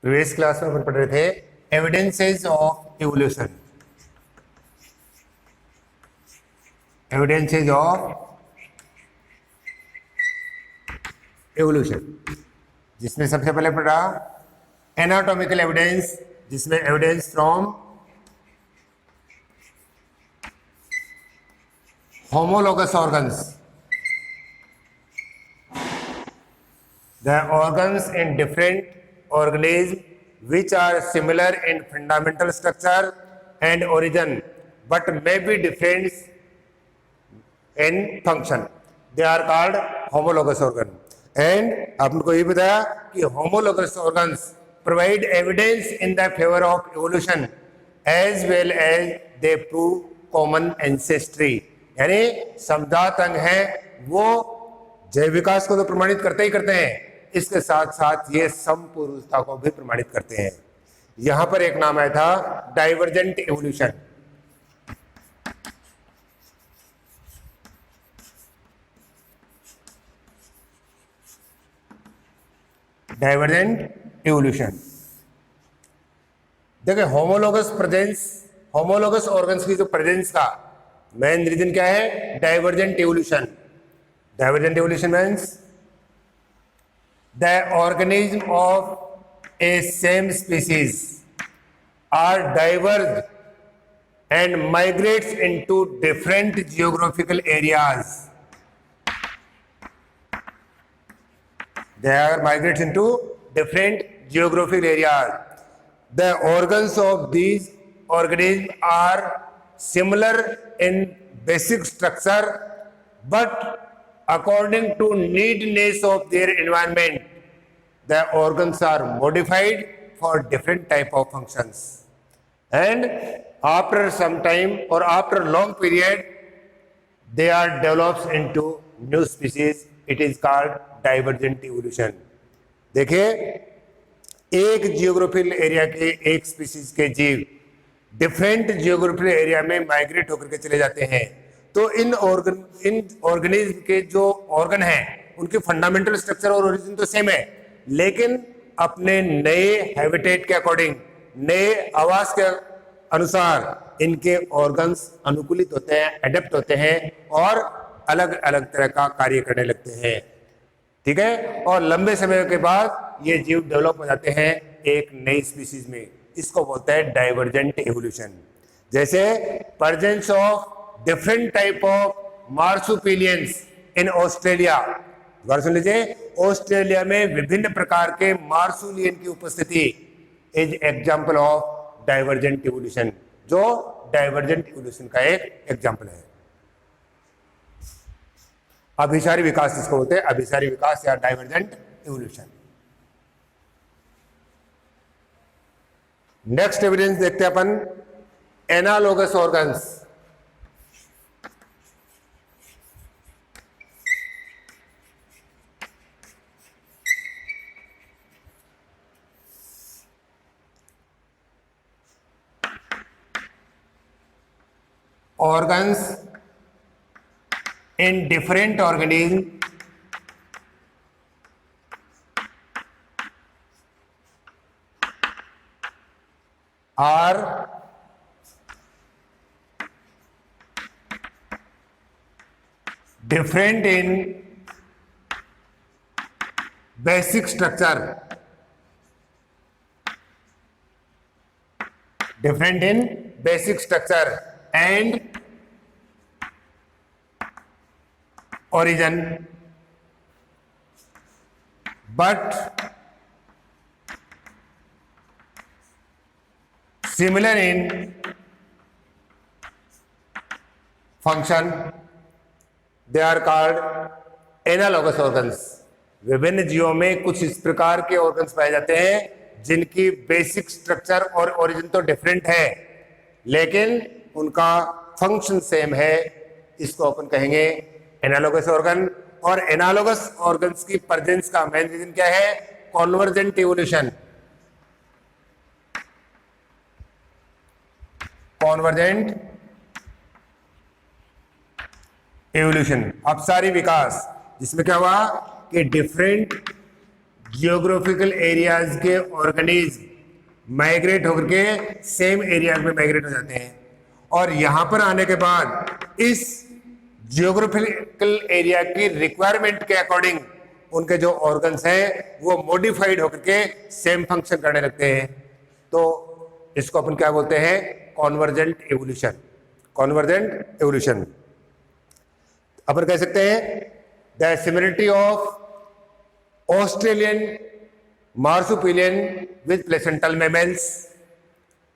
Previous class में अपन पढ़ रहे थे evidences of evolution. Evidences of evolution जिसमें सबसे पहले पढ़ा एनाटॉमिकल एविडेंस, जिसमें evidence from homologous organs, the organs in different organisms which are similar in fundamental structure and origin but may be different in function, they are called homologous organ. And आपको ये बताया कि homologous organs provide evidence in the favor of evolution as well as they prove common ancestry. यानी समजात अंग हैं वो जैव विकास को तो प्रमाणित करते ही करते हैं, इसके साथ साथ ये समपुरुषता को भी प्रमाणित करते हैं। यहां पर एक नाम आया था डाइवर्जेंट इवोल्यूशन। डाइवर्जेंट इवोल्यूशन देखिए, होमोलोगस प्रेजेंस, होमोलोगस ऑर्गन्स की जो प्रेजेंस का मेन रीजन क्या है? Divergent evolution. Divergent evolution means the organism of a same species are diverged and migrates into different geographical areas. They are migrates into different geographical areas. The organs of these organisms are similar in basic structure, but according to neediness of their environment, the organs are modified for different type of functions. And after some time or after long period, they are developed into new species. It is called divergent evolution. देखिए, एक geographical area के एक species के जीव different geographical area में migrate होकर के चले जाते हैं, तो इन ऑर्गेनिज्म के जो ऑर्गन हैं उनके फंडामेंटल स्ट्रक्चर और ओरिजिन तो सेम है, लेकिन अपने नए हैबिटेट के अकॉर्डिंग, नए आवास के अनुसार इनके ऑर्गन्स अनुकूलित होते हैं, एडेप्ट होते हैं और अलग अलग तरह का कार्य करने लगते हैं। ठीक है, और लंबे समय के बाद ये जीव डेवलप हो जाते हैं एक नई स्पीसीज में। इसको बोलते हैं डाइवर्जेंट इवोल्यूशन। जैसे presence of different type of marsupials in Australia. दोबारा सुन लीजिए, ऑस्ट्रेलिया में विभिन्न प्रकार के मार्सुलियन की उपस्थिति is example of divergent evolution, जो डाइवर्जेंट इवोल्यूशन का एक एग्जांपल है। अभिसारी विकास इसको बोलते हैं, अभिसारी विकास या डाइवर्जेंट इवोल्यूशन। नेक्स्ट एविडेंस देखते हैं अपन, analogous organs. Organs in different organisms are different in basic structure, different in basic structure and origin, but similar in function, they are called analogous organs. विभिन्न जीवों में कुछ इस प्रकार के ऑर्गन्स पाए जाते हैं जिनकी बेसिक स्ट्रक्चर और ओरिजिन तो डिफरेंट है, लेकिन उनका फंक्शन सेम है। इसको अपन कहेंगे एनालोगस ऑर्गन। और एनालोगस ऑर्गन्स की प्रेजेंस का मेन रीजन क्या है? Convergent evolution. कॉन्वर्जेंट इवोल्यूशन, अपसारी विकास, जिसमें क्या हुआ कि डिफरेंट जियोग्राफिकल एरियाज के ऑर्गेनिज्म माइग्रेट होकर के सेम एरियाज में माइग्रेट हो जाते हैं, और यहां पर आने के बाद इस जियोग्राफिकल एरिया की रिक्वायरमेंट के अकॉर्डिंग उनके जो ऑर्गन्स हैं वो मॉडिफाइड होकर के सेम फंक्शन करने लगते हैं। तो इसको अपन क्या बोलते हैं? Convergent evolution. कॉन्वर्जेंट एवोल्यूशन अपन कह सकते हैं the similarity of Australian marsupial with placental mammals.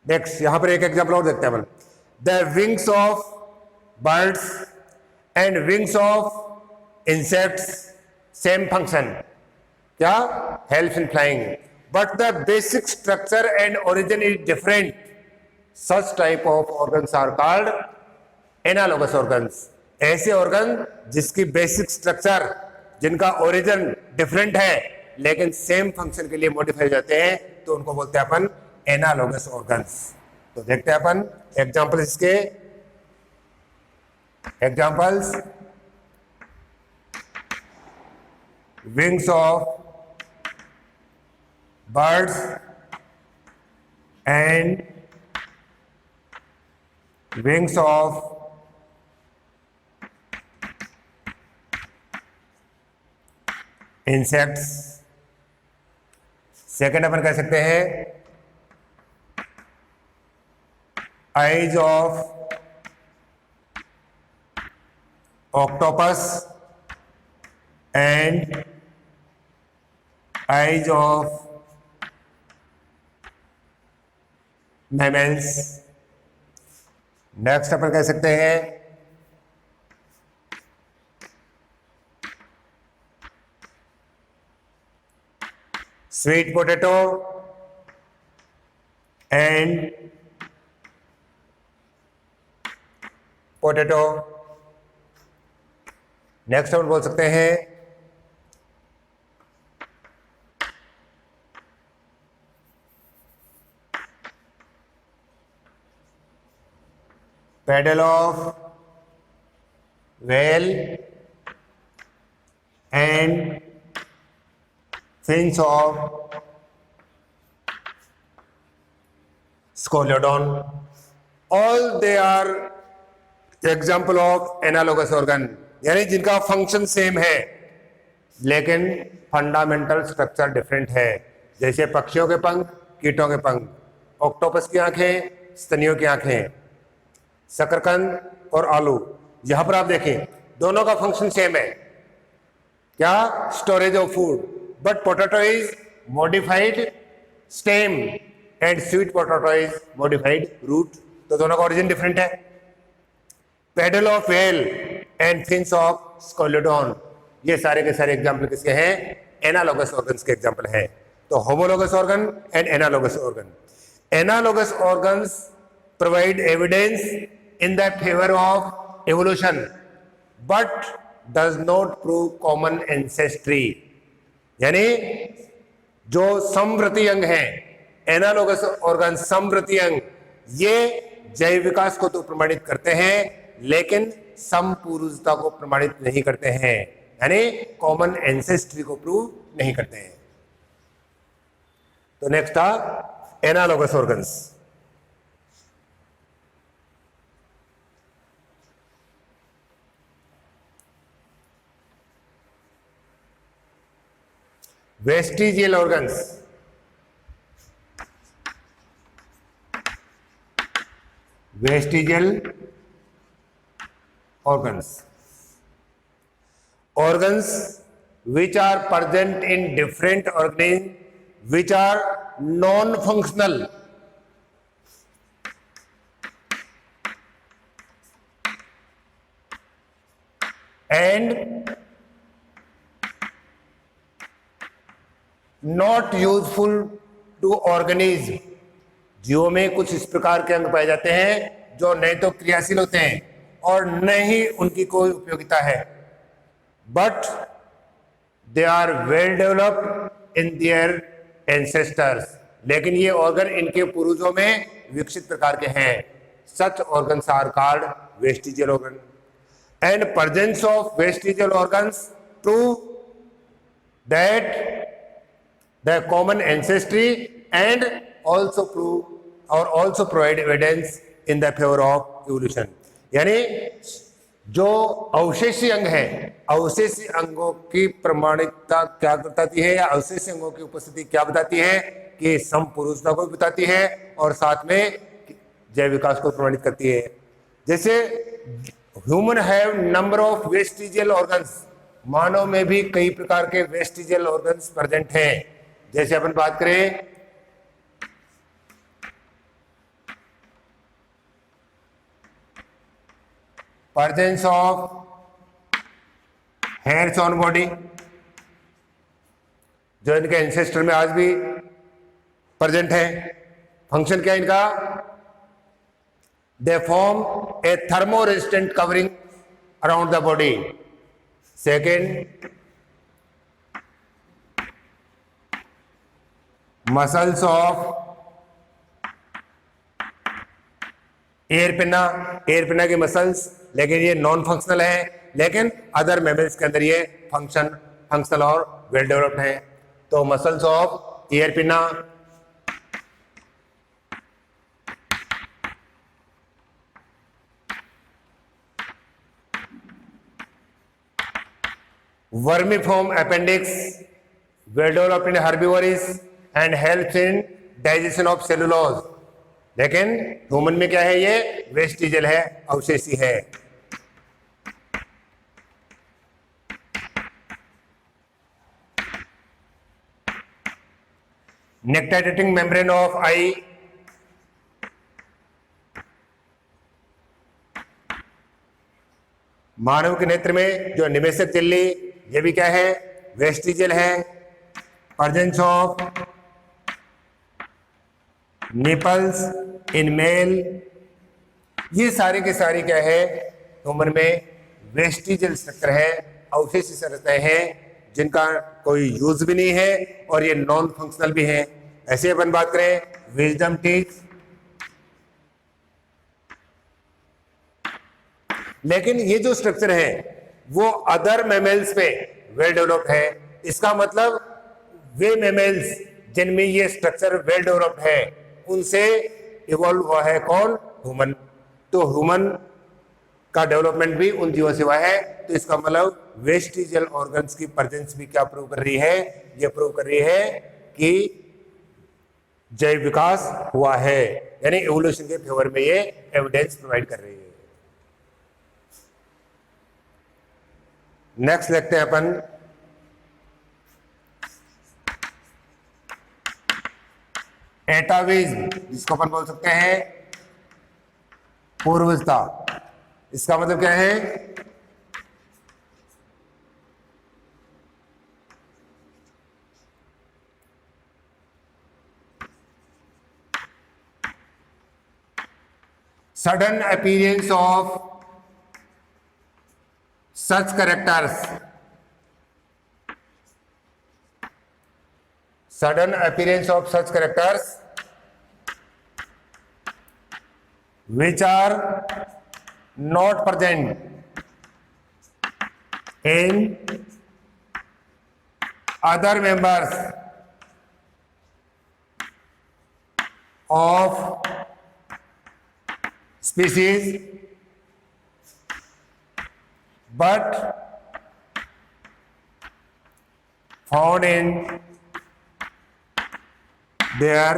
Next यहां पर एक एग्जांपल और देखते हैं अपन। The wings of birds and wings of insects same function, क्या? Help in flying, but the basic structure and origin is different. Such type of organs are called analogous organs. ऐसे organ जिसकी basic structure, जिनका origin different है लेकिन same function के लिए modify हो जाते हैं, तो उनको बोलते हैं अपन एनालोगस ऑर्गन्स। तो देखते हैं अपन एग्जांपल्स इसके। Examples: wings of birds and wings of insects. Second अपन कह सकते हैं eyes of octopus and eyes of mammals. Next अपन कह सकते हैं sweet potato and potato. Next हम बोल सकते हैं paddle of whale and fins of Scoliodon. All they are example of analogous organ, यानी जिनका फंक्शन सेम है लेकिन फंडामेंटल स्ट्रक्चर डिफरेंट है। जैसे पक्षियों के पंख, कीटों के पंख, ऑक्टोपस की आंखें, स्तनियों की आंखें, शकरकंद और आलू। यहां पर आप देखें दोनों का फंक्शन सेम है, क्या? Storage of food. But potato is modified stem and sweet potato is modified root, तो दोनों का ओरिजिन डिफरेंट है। Paddle of whale and fins of Scoliodon, ये सारे के सारे एग्जाम्पल किसके हैं? एनालोगस ऑर्गन्स के एग्जाम्पल हैं। तो homologous organ and analogous organ. Analogous organs provide evidence in the favour of evolution but does not prove common ancestry, यानी जो समवर्ती अंग है एनालोगस ऑर्गन, समवर्ती अंग, ये जैव विकास को तो प्रमाणित करते हैं लेकिन समपूर्वता को प्रमाणित नहीं करते हैं, यानी कॉमन एंसेस्ट्री को प्रूव नहीं करते हैं। तो नेक्स्ट था analogous organs. Vestigial organs. Vestigial organs, organs which are present in different organisms which are non-functional and not useful to organism। जीवों में कुछ इस प्रकार के अंग पाए जाते हैं जो नहीं तो क्रियाशील होते हैं और न ही उनकी कोई उपयोगिता है, but they are well developed in their ancestors, लेकिन ये ऑर्गन इनके पूर्वजों में विकसित प्रकार के हैं। Such organs are called vestigial organ and presence of vestigial organs prove that the common ancestry and also prove और also provide evidence in the favour of evolution. यानी जो अवशेषी अंग है, अवशेषी अंगों की प्रमाणिकता क्या बताती है, या अवशेषी अंगों की उपस्थिति क्या बताती है कि समपुरुषता को बताती है और साथ में जैव विकास को प्रमाणित करती है। जैसे human have number of vestigial organs, मानव में भी कई प्रकार के वेस्टिजियल ऑर्गन्स प्रेजेंट हैं। जैसे अपन बात करें presence of hairs on body, जो इनके एंसेस्टर में आज भी प्रेजेंट है। फंक्शन क्या है इनका? They form A thermo resistant covering around the body. Second, muscles of ear पिना की मसल्स, लेकिन ये नॉन फंक्शनल है, लेकिन अदर मैमल्स के अंदर ये फंक्शनल और वेल डेवलप्ड है। तो muscles of ear pinna, vermiform appendix, well developed in herbivorous and helps in digestion of cellulose. लेकिन ह्यूमन में क्या है? ये वेस्टिजल है, अवशेषी है। नेक्टाइटेटिंग मेम्ब्रेन ऑफ आई, मानव के नेत्र में जो निवेशक झिल्ली, ये भी क्या है? वेस्टिजल है। Presence of nipples in male, ये सारे के सारे क्या है? ह्यूमन में वेस्टिजल स्ट्रक्चर है, अवशेषी संरचनाएं हैं जिनका कोई यूज भी नहीं है और ये नॉन फंक्शनल भी है। ऐसे अपन बात करें विजडम टीथ, लेकिन ये जो स्ट्रक्चर है वो अदर मैमल्स पे वेल डेवलप्ड है। इसका मतलब वे मैमल्स जिनमें ये स्ट्रक्चर वेल डेवलप्ड है उनसे इवॉल्व हुआ है कौन? ह्यूमन। तो ह्यूमन का डेवलपमेंट भी उन जीवों से हुआ है। तो इसका मतलब वेस्टिजियल ऑर्गन्स की प्रेजेंस भी क्या प्रूव कर रही है? ये प्रूव कर रही है कि जैव विकास हुआ है, यानी इवोल्यूशन के फेवर में ये एविडेंस प्रोवाइड कर रही है। नेक्स्ट देखते हैं अपन एटाविज्म, जिसको अपन बोल सकते हैं पूर्वजता। इसका मतलब क्या है? sudden appearance of such characters, sudden appearance of such characters which are not present in other members of species but found in their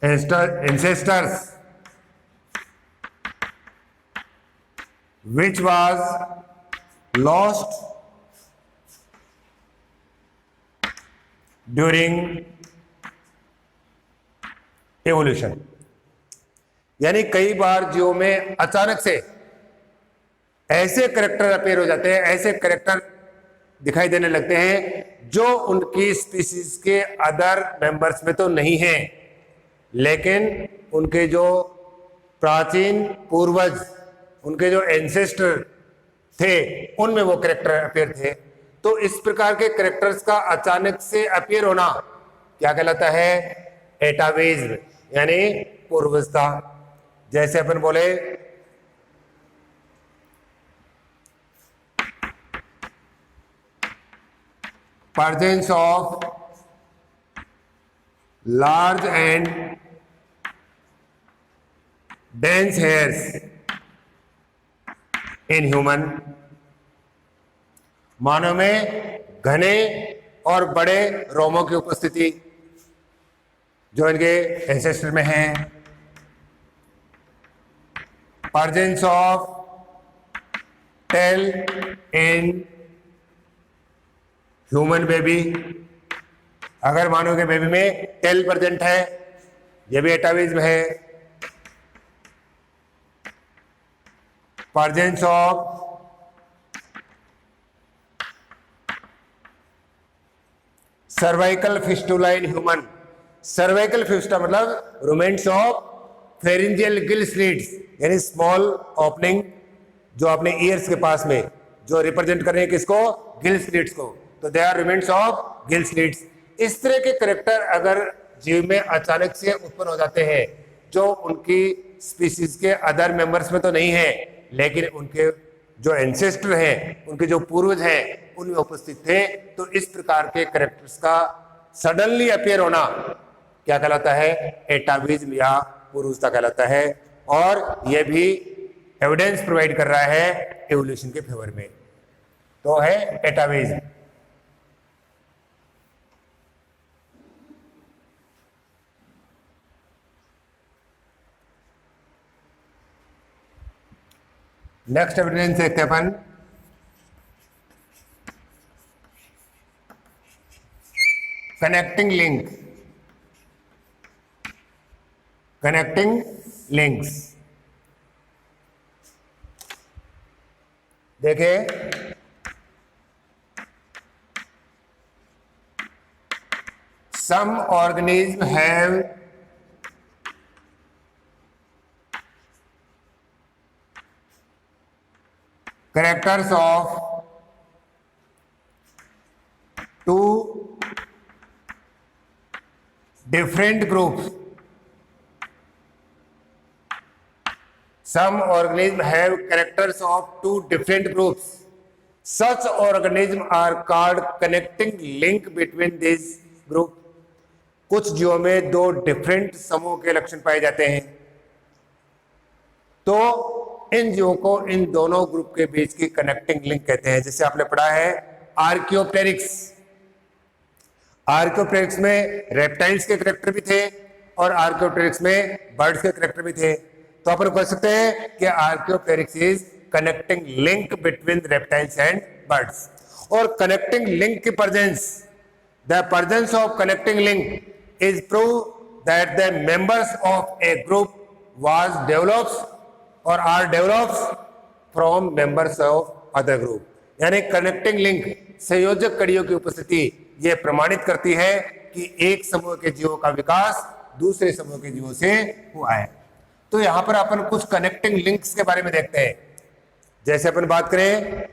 ancestors, which was lost during evolution। यानी कई बार जीवों में अचानक से ऐसे करेक्टर अपीयर हो जाते हैं, ऐसे करेक्टर दिखाई देने लगते हैं जो उनकी स्पीसीज के अदर मेंबर्स में तो नहीं हैं, लेकिन उनके जो प्राचीन पूर्वज, उनके जो एंसेस्टर थे, उनमें वो करेक्टर अपीयर थे। तो इस प्रकार के करेक्टर्स का अचानक से अपीयर होना क्या कहलाता है? एटाविज्म, यानी पूर्वजता। जैसे अपन बोले presence of large and dense hairs in human, मानव में घने और बड़े रोमों की उपस्थिति जो इनके एंसेस्टर में है। presence of tail in human baby, अगर मानव के बेबी में टेल प्रेजेंट है, यह भी एटाविज्म है। Presence of cervical fistula in human, cervical fistula मतलब रूमेंट्स ऑफ फेरिंजियल गिल स्लिट्स, यानी स्मॉल ओपनिंग जो अपने ईयर्स के पास में जो रिप्रेजेंट कर रहे हैं किसको, गिल स्लिट्स को, तो they are remnants of gill slits. इस तरह के करेक्टर अगर जीव में अचानक से उत्पन्न हो जाते हैं जो उनकी स्पीसीज के अदर मेंबर्स में तो नहीं है, लेकिन उनके जो एंसेस्टर हैं, उनके जो पूर्वज हैं उनमें उपस्थित थे, तो इस प्रकार के करेक्टर्स का सडनली अपीयर होना क्या कहलाता है, एटाविज्म या पुरुषता कहलाता है। और यह भी एविडेंस प्रोवाइड कर रहा है एवोल्यूशन के फेवर में, तो है एटाविज्म। नेक्स्ट एविडेंस देखते हैं अपन, कनेक्टिंग लिंक, कनेक्टिंग लिंक्स। देखिए some organisms have characters of two different groups. Some organisms have characters of two different groups. Such organisms are called connecting link between these groups. कुछ जीवों में दो different समूह के लक्षण पाए जाते हैं, तो इन जीवों को इन दोनों ग्रुप के बीच की कनेक्टिंग लिंक कहते हैं। जैसे आपने पढ़ा है आर्कियोप्टेरिक्स, आर्कियोप्टेरिक्स में रेप्टाइल्स के करेक्टर भी थे और आर्कियोप्टेरिक्स में बर्ड्स के करेक्टर भी थे। तो अपन कह सकते हैं कि Archaeopteryx is connecting link between reptiles and birds. और कनेक्टिंग लिंक की presence, the presence of connecting link is proof that the members of a group was develops or are develops from members of other group। यानी connecting link, संयोजक कड़ियों की उपस्थिति यह प्रमाणित करती है कि एक समूह के जीवों का विकास दूसरे समूह के जीवों से हुआ है। तो यहां पर अपन कुछ कनेक्टिंग लिंक्स के बारे में देखते हैं। जैसे अपन बात करें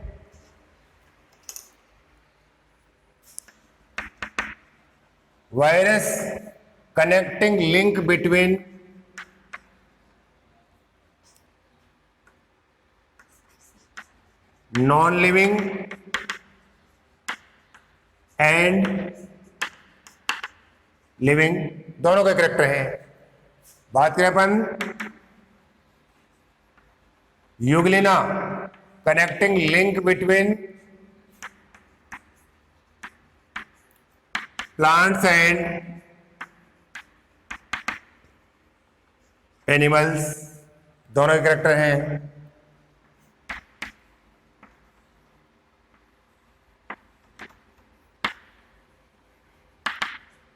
virus, connecting link between non living and living, दोनों का करेक्टर है। बात करें अपन Euglena, connecting link between plants and animals, दोनों के करेक्टर हैं।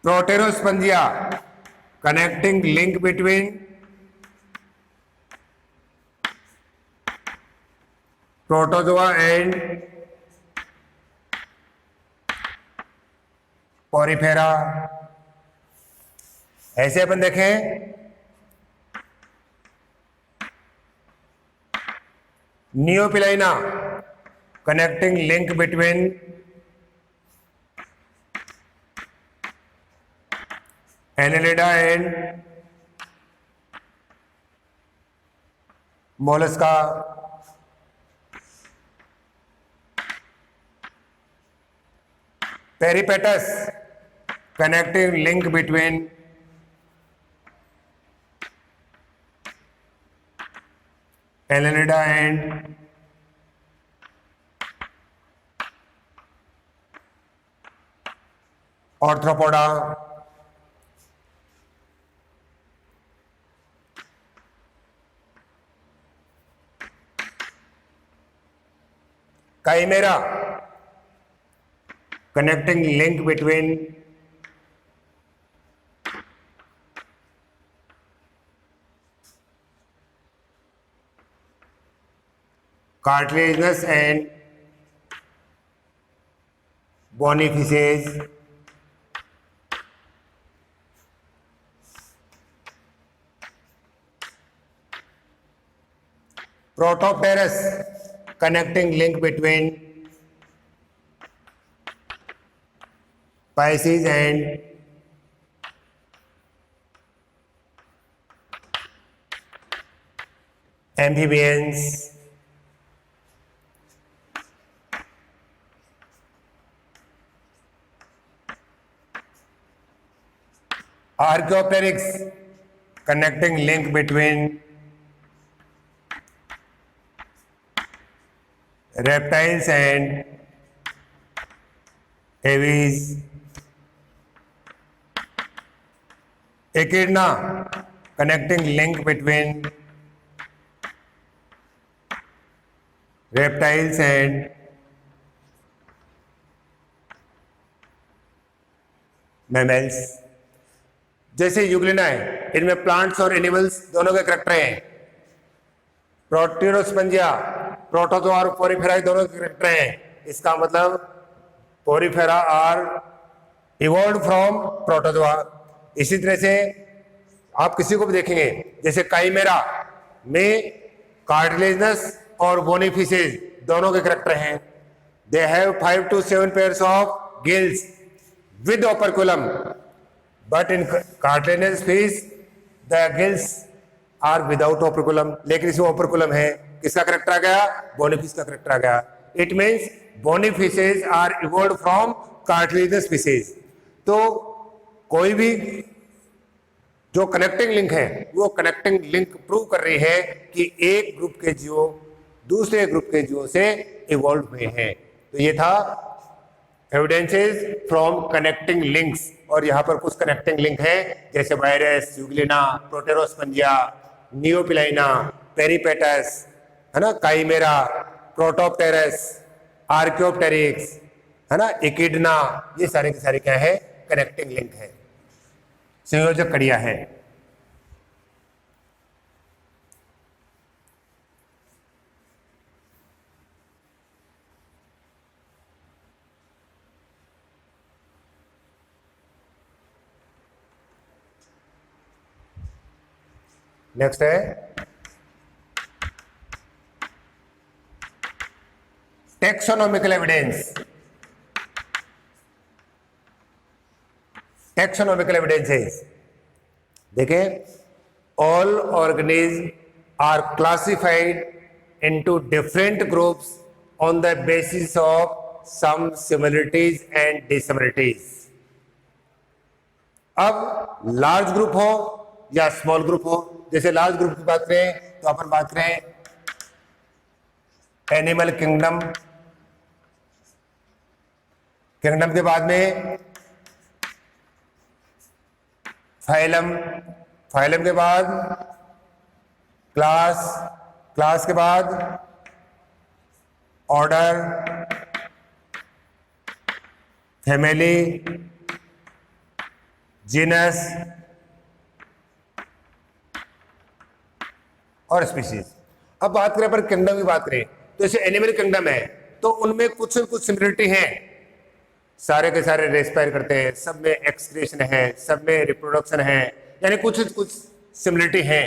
Proterospongia, connecting link between Protozoa and Porifera. ऐसे अपन देखें Neopilina, connecting link between Annelida and Mollusca. peripatus, connecting link between Annelida and Arthropoda. Chimera, connecting link between cartilaginous and bony fishes. Protopterus, connecting link between Pisces and amphibians. Archaeopteryx, connecting link between reptiles and aves. Echidna, connecting link between reptiles and mammals. जैसे Euglena है, इनमें plants और animals दोनों के character हैं. प्रोटेरोस्पंजिया, protozoa और Porifera दोनों के करेक्टर हैं. इसका मतलब porifera are evolve from protozoa. इसी तरह से आप किसी को भी देखेंगे, जैसे काइमेरा में कार्टिलेजिनस और बोनी फिशेज दोनों के करेक्टर हैं. They have 5 to 7 pairs of gills with operculum, but in cartilaginous fish the gills are without operculum. लेकिन इसमें operculum है. किसका करेक्टर आ गया? बोनी फिश का करेक्टर आ गया. It means bony fishes are evolved from cartilaginous fishes. तो कोई भी जो कनेक्टिंग लिंक है वो कनेक्टिंग लिंक प्रूव कर रही है कि एक ग्रुप के जीव दूसरे ग्रुप के जीवों से इवॉल्व हुए हैं. तो ये था एविडेंसेस फ्रॉम कनेक्टिंग लिंक्स. और यहाँ पर कुछ कनेक्टिंग लिंक है, जैसे वायरस, यूग्लिना, प्रोटेरोस्पंजिया, नियोपिलाइना, पेरिपेटस, है ना, काइमेरा, प्रोटोप्टेरस, आर्कियोप्टेरिक्स, है ना, इकिडना, ये सारे के सारे क्या है? कनेक्टिंग लिंक है, संयोजक कड़ियां है. नेक्स्ट है टेक्सोनोमिकल एविडेंस. टेक्सोनोमिकल एविडेंसेस देखें, all organism are classified into different groups on the basis of some similarities and dissimilarities. अब लार्ज ग्रुप हो या स्मॉल ग्रुप हो, जैसे लार्ज ग्रुप की बात करें तो अपन बात करें एनिमल किंगडम. किंगडम के बाद में फाइलम, फाइलम के बाद क्लास, क्लास के बाद ऑर्डर, फैमिली, जीनस और स्पीशीज. अब बात करें पर किंगडम की बात करें तो जैसे एनिमल किंगडम है तो उनमें कुछ न कुछ सिमिलरिटी है. सारे के सारे रेस्पायर करते हैं, सब में एक्सक्रीशन है, सब में रिप्रोडक्शन है, यानी कुछ कुछ सिमिलरिटी है.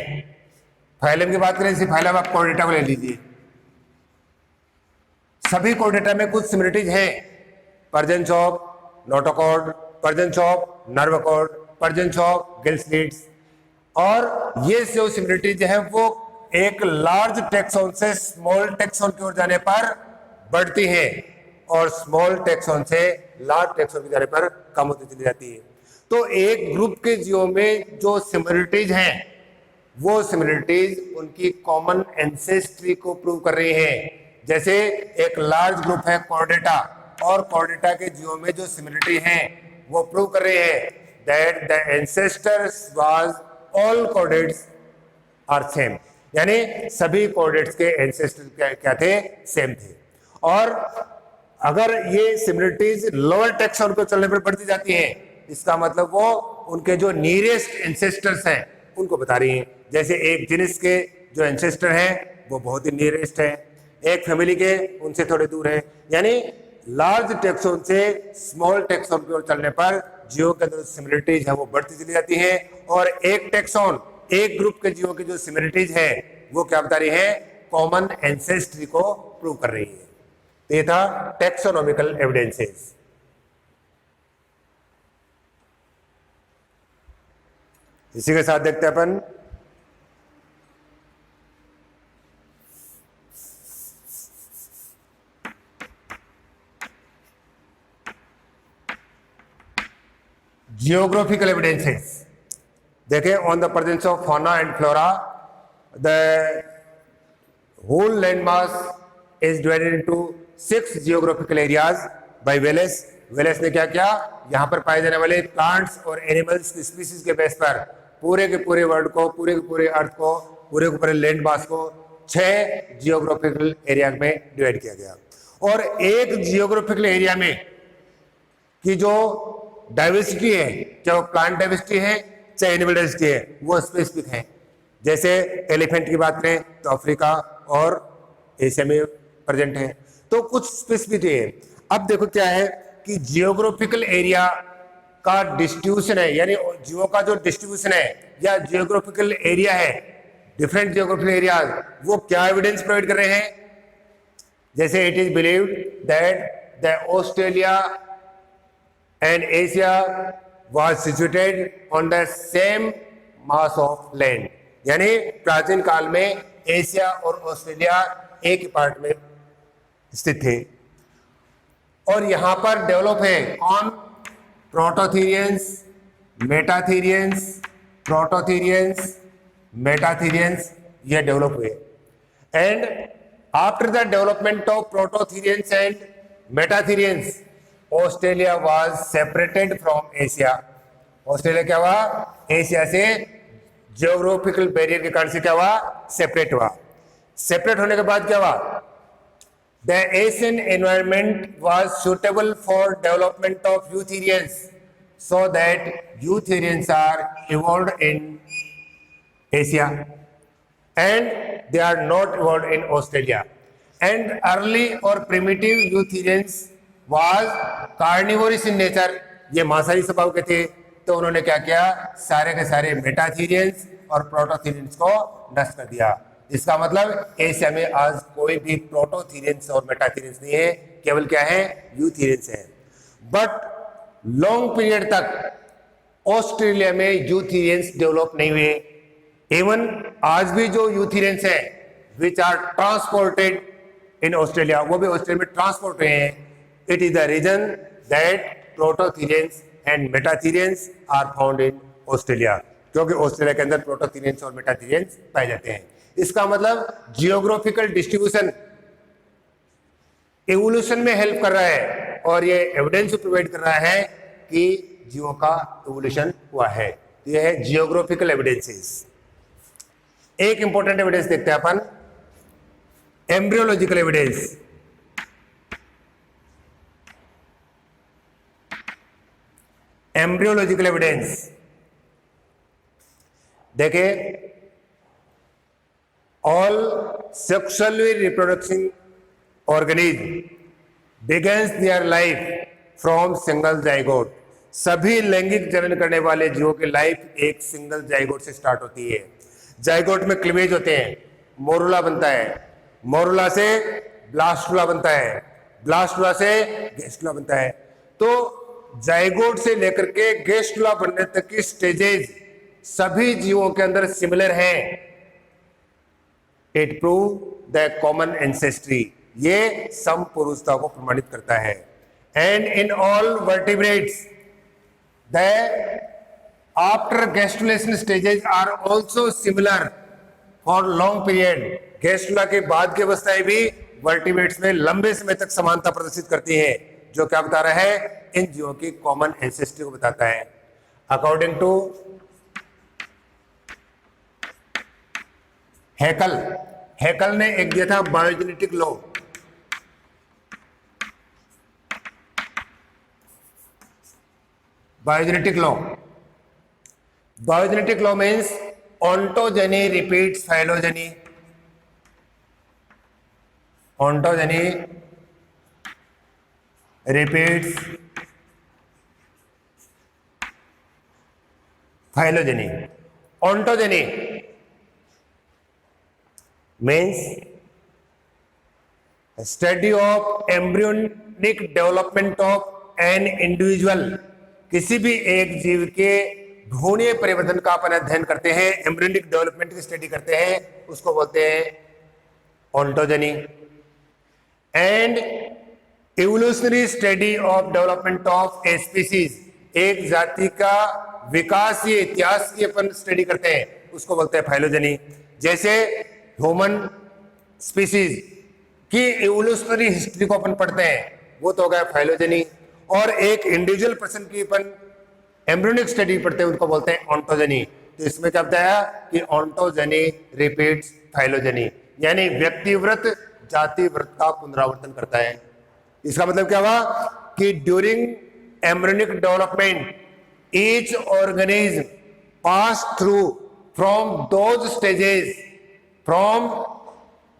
फाइलम की बात करें, जैसे फाइलम आप कोर्डेटा को ले लीजिए, सभी कोर्डेटा में कुछ सिमिलरिटीज हैं. Presence of notochord, presence of nerve cord, presence of gill slits. और ये जो सिमिलरिटीज है वो एक लार्ज टेक्सोन से स्मॉल टेक्सोन की ओर जाने पर बढ़ती है. और स्मॉल टैक्सॉन से लार्ज टैक्सॉन के जाने पर कम होती चली जाती है। तो एक ग्रुप के जीवों में जो सिमिलरिटीज हैं वो सिमिलरिटीज उनकी कॉमन एंसेस्ट्री को प्रूव कर रही हैं। जैसे एक लार्ज ग्रुप है कॉर्डेटा, और कॉर्डेटा के जीवों में जो सिमिलरिटी हैं वो प्रूव कर रहे हैं that the ancestors was all chordates are same, यानी सभी कॉर्डेट्स के एंसेस्टर क्या थे, सेम थे। और अगर ये सिमिलरिटीज लोअर टैक्सॉन को चलने पर बढ़ती जाती हैं, इसका मतलब वो उनके जो नियरेस्ट एंसेस्टर्स हैं उनको बता रही हैं। जैसे एक जिनिस के जो एंसेस्टर हैं वो बहुत ही नियरेस्ट है, एक फैमिली के उनसे थोड़े दूर है, यानी लार्ज टैक्सॉन से स्मॉल टैक्सॉन की ओर चलने पर जीवों के अंदर सिमिलरिटीज है वो बढ़ती चली जाती है। और एक टैक्सॉन, एक ग्रुप के जीवों की जो सिमिलरिटीज है वो क्या बता रही है, कॉमन एंसेस्ट्री को प्रूव कर रही है। तो ये था टैक्सोनॉमिकल एविडेंसेस। इसी के साथ देखते हैं अपन जियोग्राफिकल एविडेंसेस। देखें, on the presence of fauna and flora the whole land mass is divided into 6 geographical areas by Wallace. Wallace ने क्या किया, यहां पर पाए जाने वाले प्लांट्स और एनिमल्स की स्पीसीज के बेस पर पूरे के पूरे वर्ल्ड को, पूरे के पूरे अर्थ को, पूरे के पूरे लैंड मास को 6 जियोग्राफिकल एरिया में डिवाइड किया गया। और एक जियोग्राफिकल एरिया में की जो डाइवर्सिटी है, चाहे वो प्लांट डाइवर्सिटी है चाहे एनिमल डाइवर्सिटी है, वो स्पेसिफिक है। जैसे एलिफेंट की बात करें तो अफ्रीका और एशिया में प्रेजेंट है, तो कुछ स्पेसिफिसिटी है। अब देखो क्या है कि जियोग्राफिकल एरिया का डिस्ट्रीब्यूशन है, यानी जीवों का जो डिस्ट्रीब्यूशन है या जियोग्राफिकल एरिया है, डिफरेंट जियोग्राफिकल एरिया, वो क्या एविडेंस प्रोवाइड कर रहे हैं। जैसे it is believed that the Australia and Asia was situated on the same mass of land, यानी प्राचीन काल में एशिया और ऑस्ट्रेलिया एक ही पार्ट में स्थित थे। और यहां पर डेवलप है कौन, प्रोटोथीरियंस, मेटाथीरियंस, प्रोटोथीरियंस, मेटाथीरियंस, ये डेवलप हुए। And after the development of prototherians and metatherians, Australia was separated from Asia. Australia क्या हुआ, एशिया से जियोग्राफिकल बैरियर के कारण से क्या हुआ, सेपरेट हुआ। सेपरेट होने के बाद क्या हुआ, the Asian environment was suitable for development of eutherians, so that eutherians are evolved in Asia and they are not evolved in Australia. And early और primitive eutherians was carnivorous in nature, ये मांसाहारी स्वभाव के थे। तो उन्होंने क्या किया, सारे के सारे मेटाथीरियंस और प्रोटोथीरियंस को नष्ट कर दिया। इसका मतलब एशिया में आज कोई भी प्रोटोथीरियंस और मेटाथीरियंस नहीं है, केवल क्या है, यूथेरियंस है। बट लॉन्ग पीरियड तक ऑस्ट्रेलिया में यूथेरियंस डेवलप नहीं हुए। इवन आज भी जो यूथेरियंस है which are transported in Australia, वो भी ऑस्ट्रेलिया में ट्रांसपोर्ट हुए हैं। It is the reason that Prototherians and Metatherians are found in Australia, क्योंकि ऑस्ट्रेलिया के अंदर प्रोटोथीरियंस और मेटाथीरियंस पाए जाते हैं। इसका मतलब जियोग्राफिकल डिस्ट्रीब्यूशन एवोल्यूशन में हेल्प कर रहा है, और ये एविडेंस प्रोवाइड कर रहा है कि जीवों का एवोल्यूशन हुआ है। ये है जियोग्राफिकल एविडेंसेस। एक इंपॉर्टेंट एविडेंस देखते हैं अपन, एम्ब्रियोलॉजिकल एविडेंस। एम्ब्रियोलॉजिकल एविडेंस देखिए, all sexually reproducing organism begins their life from single zygote. सभी लैंगिक जनन करने वाले जीवों की लाइफ एक सिंगल जाइगोट से स्टार्ट होती है। जाइगोट में क्लीवेज होते हैं, मोरुला बनता है, मोरुला से ब्लास्टुला बनता है, ब्लास्टुला से गेस्टुला बनता है। तो जाइगोट से लेकर के गेस्टुला बनने तक की स्टेजेस सभी जीवों के अंदर सिमिलर हैं। It prove the common ancestry, ये समपुरुषता को प्रमाणित करता है। And in all vertebrates the after gastrulation stages are also similar for long period. Gastrula के बाद की अवस्थाएं भी वर्टिब्रेट्स में लंबे समय तक समानता प्रदर्शित करती हैं, जो क्या बता रहा है, इन जीवों की कॉमन एंसेस्ट्री को बताता है। अकॉर्डिंग टू हैकल ने एक दिया था biogenetic law. Biogenetic law means ontogeny repeats phylogeny. Ontogeny repeats phylogeny. Ontogeny means study of embryonic development of an individual. किसी भी एक जीव के भ्रूणीय परिवर्तन का अपन अध्ययन करते हैं, एम्ब्रियोनिक डेवलपमेंट की स्टडी करते हैं, उसको बोलते हैं ontogeny. And evolutionary study of development of a species, एक जाति का विकासीय इतिहास की अपन स्टडी करते हैं, उसको बोलते हैं फाइलोजेनी। जैसे ह्यूमन स्पीसीज की इवोल्यूशनरी हिस्ट्री को अपन पढ़ते हैं, वो तो हो गया फाइलोजेनी। और एक इंडिविजुअल पर्सन की अपन एम्ब्रियोनिक स्टडी पढ़ते हैं, उनको बोलते हैं ऑन्टोजेनी। तो इसमें क्या बताया कि ऑन्टोजेनी रिपीट्स फाइलोजेनी, यानी व्यक्तिव्रत जाति व्रत का पुनरावर्तन करता है। इसका मतलब क्या हुआ कि during embryonic development each organism pass through from those stages from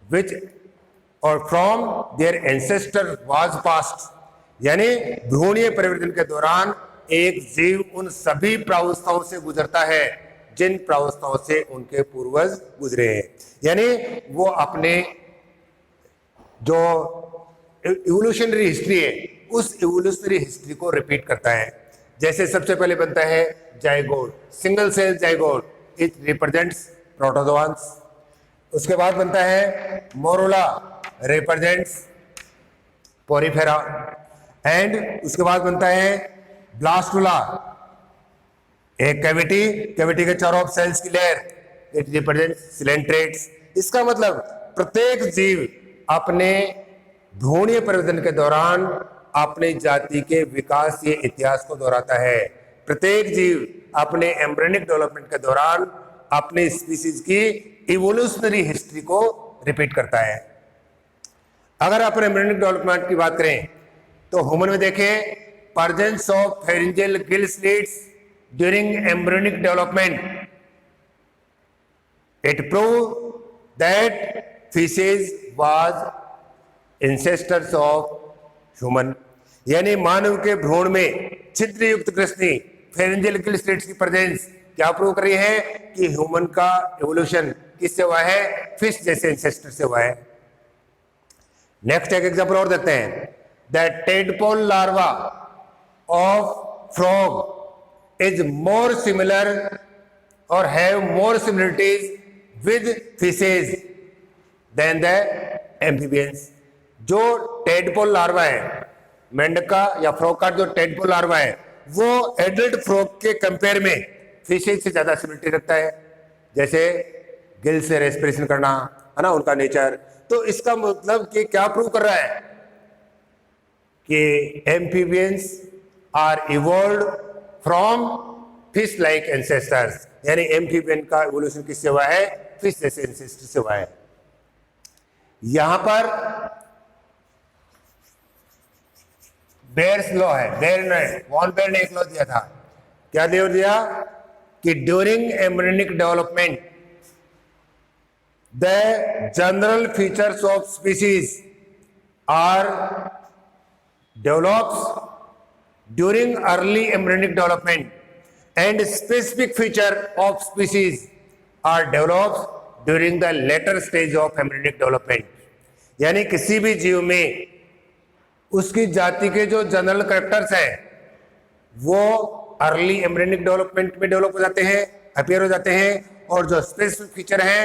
which और from their ancestor was passed, यानी भ्रूणीय परिवर्तन के दौरान एक जीव उन सभी प्रावस्थाओं से गुजरता है जिन प्रावस्थाओं से उनके पूर्वज गुजरे हैं। यानी वो अपने जो इवोल्यूशनरी हिस्ट्री है, उस इवोल्यूशनरी हिस्ट्री को रिपीट करता है। जैसे सबसे पहले बनता है zygote, single cell zygote, it represents protozoans. उसके बाद बनता है मोरुला, रिप्रेजेंट्स पोरीफेरा। एंड उसके बाद बनता है ब्लास्टुला, एक कैविटी के चारों ओर सेल्स की लेयर, इट रिप्रेजेंट्स सिलेंट्रेट्स। इसका मतलब प्रत्येक जीव अपने भ्रूणीय परिवर्तन के दौरान अपनी जाति के विकास के इतिहास को दोहराता है। प्रत्येक जीव अपने एम्ब्रियोनिक डेवलपमेंट के दौरान अपने स्पीसीज की इवोल्यूशनरी हिस्ट्री को रिपीट करता है। अगर अपन एम्ब्रियोनिक डेवलपमेंट की बात करें तो ह्यूमन में देखें, presence of pharyngeal gill slits during embryonic development, it proved that feces was ancestors of human, यानी मानव के भ्रूण में छिद्र युक्त कृष्णि pharyngeal gill slits की प्रेजेंस क्या प्रूव कर रही है कि ह्यूमन का एवोल्यूशन किससे हुआ है, फिश जैसे एंसेस्टर से हुआ है। नेक्स्ट एक एग्जांपल और देखते हैं, that tadpole larva of frog is more similar or have more similarities with fishes than the amphibians। जो टेडपोल लार्वा है, मेंढक का या फ्रॉग का जो टेडपोल लार्वा है, वो एडल्ट फ्रॉग के कंपेयर में फिशेज से ज्यादा सिमिलरिटी रखता है। जैसे गिल से रेस्पिरेशन करना है ना, उनका नेचर। तो इसका मतलब कि क्या प्रूव कर रहा है कि amphibians are evolved from fish like ancestors, यानी एम्फीबियन का इवोल्यूशन किससे हुआ है, फिश जैसे एंसेस्टर से हुआ है। यहां पर बेयर्स लॉ है, वॉन बेयर ने एक लॉ दिया था। क्या दिया कि during embryonic development the general features of species are develops during early embryonic development and specific feature of species are developed during the later stage of embryonic development। यानी किसी भी जीव में उसकी जाति के जो जनरल कैरेक्टर्स हैं वो अर्ली एम्ब्रियोनिक डेवलपमेंट में डेवलप हो जाते हैं, अपीयर हो जाते हैं, और जो स्पेसिफिक फीचर हैं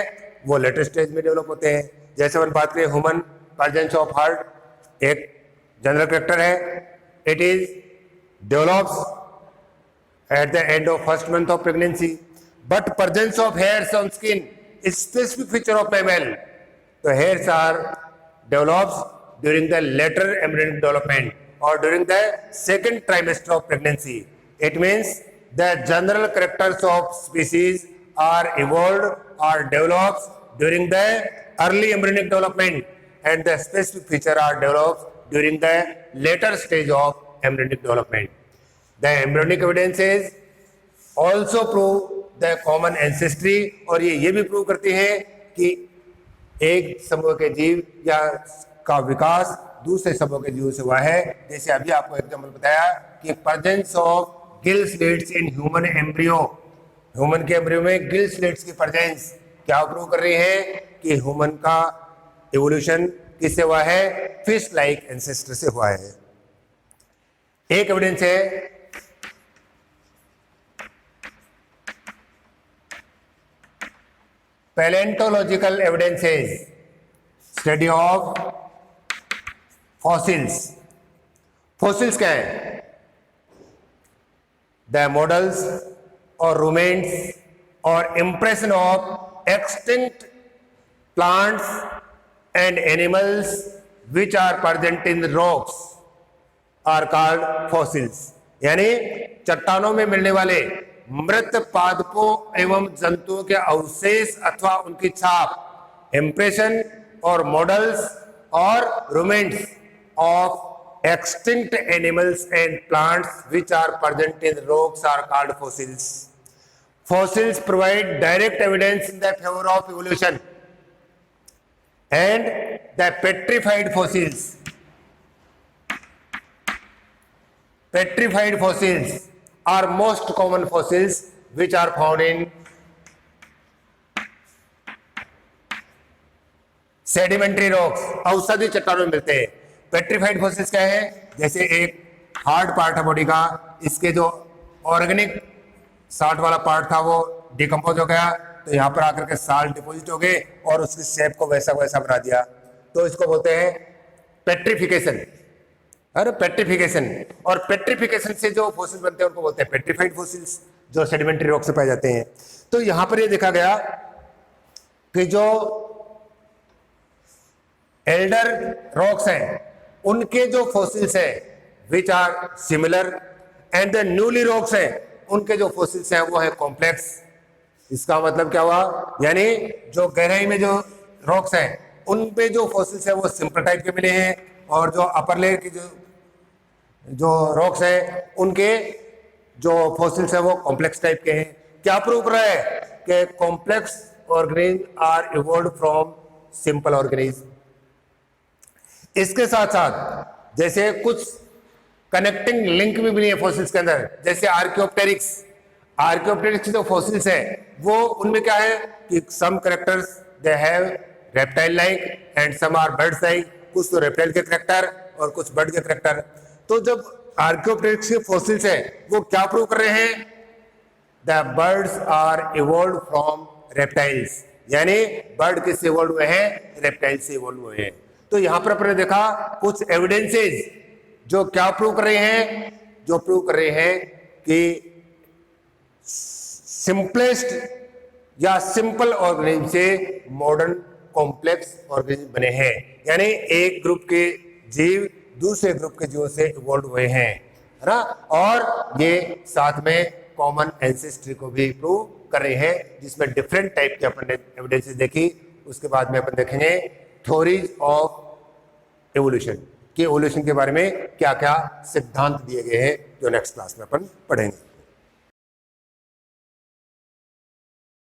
वो लेटर स्टेज में डेवलप होते हैं। जैसे अपन बात करें ह्यूमन प्रेजेंस ऑफ हार्ट एक जनरल कैरेक्टर है. It is develops at the end of first month of pregnancy. But presence of hairs on skin is specific feature of mammal. तो hairs are develops during the later embryonic development or during the second trimester of pregnancy. It means the general characters of species are evolved or developed during the early embryonic development and the specific feature are developed during the later stage of embryonic development. The embryonic evidences also prove the common ancestry और ये भी prove करती है कि एक समूह के जीव या का विकास दूसरे समूह के जीवों से हुआ है. जैसे अभी आपको एग्जाम्पल बताया कि presence of gill slits in human embryo. Human के एम्ब्रियो में गिल स्लिट्स की प्रेजेंस क्या प्रूव कर रही है कि ह्यूमन का इवोल्यूशन किससे हुआ है? फिश लाइक एंसेस्टर से हुआ है. एक एविडेंस है palaeontological evidences, study of fossils. Fossils क्या है? द मॉडल्स और रूमेंट्स और impression of extinct plants and animals which are present in rocks are called fossils. यानी चट्टानों में मिलने वाले मृत पादपों एवं जंतुओं के अवशेष अथवा उनकी छाप, इंप्रेशन और मॉडल्स और रूमेंट्स of extinct animals and plants which are present in rocks are called fossils. Fossils provide direct evidence in the favor of evolution. And the petrified fossils are most common fossils which are found in sedimentary rocks. औषधि चट्टानों में मिलते हैं. Petrified fossils क्या है? जैसे एक hard part है बॉडी का, इसके जो ऑर्गेनिक साल्ट वाला पार्ट था वो डिकम्पोज हो गया, तो यहाँ पर आकर के साल्ट डिपोजिट हो गए और उसकी शेप को वैसा वैसा बना दिया, तो इसको बोलते हैं पेट्रिफिकेशन. अरे पेट्रिफिकेशन. और पेट्रिफिकेशन से जो फॉसिल्स बनते हैं उनको बोलते हैं पेट्रीफाइड फॉसिल्स, जो सेडिमेंट्री रॉक से पाए जाते हैं. तो यहाँ पर ये देखा गया कि जो एल्डर रॉक्स हैं उनके जो फॉसिल्स हैं which are similar and the newly rocks हैं उनके जो फॉसिल्स हैं वो है कॉम्प्लेक्स. इसका मतलब क्या हुआ? यानी जो गहराई में जो रॉक्स हैं उन पे जो फॉसिल्स हैं वो सिंपल टाइप के मिले हैं और जो अपर लेयर की जो रॉक्स हैं उनके जो फॉसिल्स हैं वो कॉम्प्लेक्स टाइप के हैं. क्या प्रूव कर रहा है? कि complex organism are evolved from simple organism. इसके साथ साथ जैसे कुछ कनेक्टिंग लिंक भी मिली है फॉसिल्स के अंदर, जैसे आर्कियोप्टेरिक्स. आर्कियोप्टेरिक्स जो फॉसिल्स हैं वो उनमें क्या है कि some characters they have reptile like and some are birds like. कुछ तो रेप्टाइल के कैरेक्टर और कुछ बर्ड के कैरेक्टर. तो जब आर्कियोप्टेरिक्स के फॉसिल्स हैं वो क्या प्रूव कर रहे हैं? The birds are evolved from reptiles. यानी बर्ड किससे इवॉल्व हुए हैं? रेप्टाइल से इवॉल्व हुए हैं. तो यहां पर अपने देखा कुछ एविडेंसेस जो क्या प्रूव कर रहे हैं? जो प्रूव कर रहे हैं कि सिंपलेस्ट या सिंपल ऑर्गेनिज्म से मॉडर्न कॉम्प्लेक्स ऑर्गेनिज्म बने हैं. यानी एक ग्रुप के जीव दूसरे ग्रुप के जीवों से इवॉल्व हुए हैं, है ना. और ये साथ में कॉमन एंसेस्ट्री को भी प्रूव कर रहे हैं, जिसमें डिफरेंट टाइप के अपन ने एविडेंसेस देखी. उसके बाद में अपन देखेंगे थ्योरीज ऑफ एवोल्यूशन कि एवोल्यूशन के बारे में क्या क्या सिद्धांत दिए गए हैं, जो नेक्स्ट क्लास में अपन पढ़ेंगे.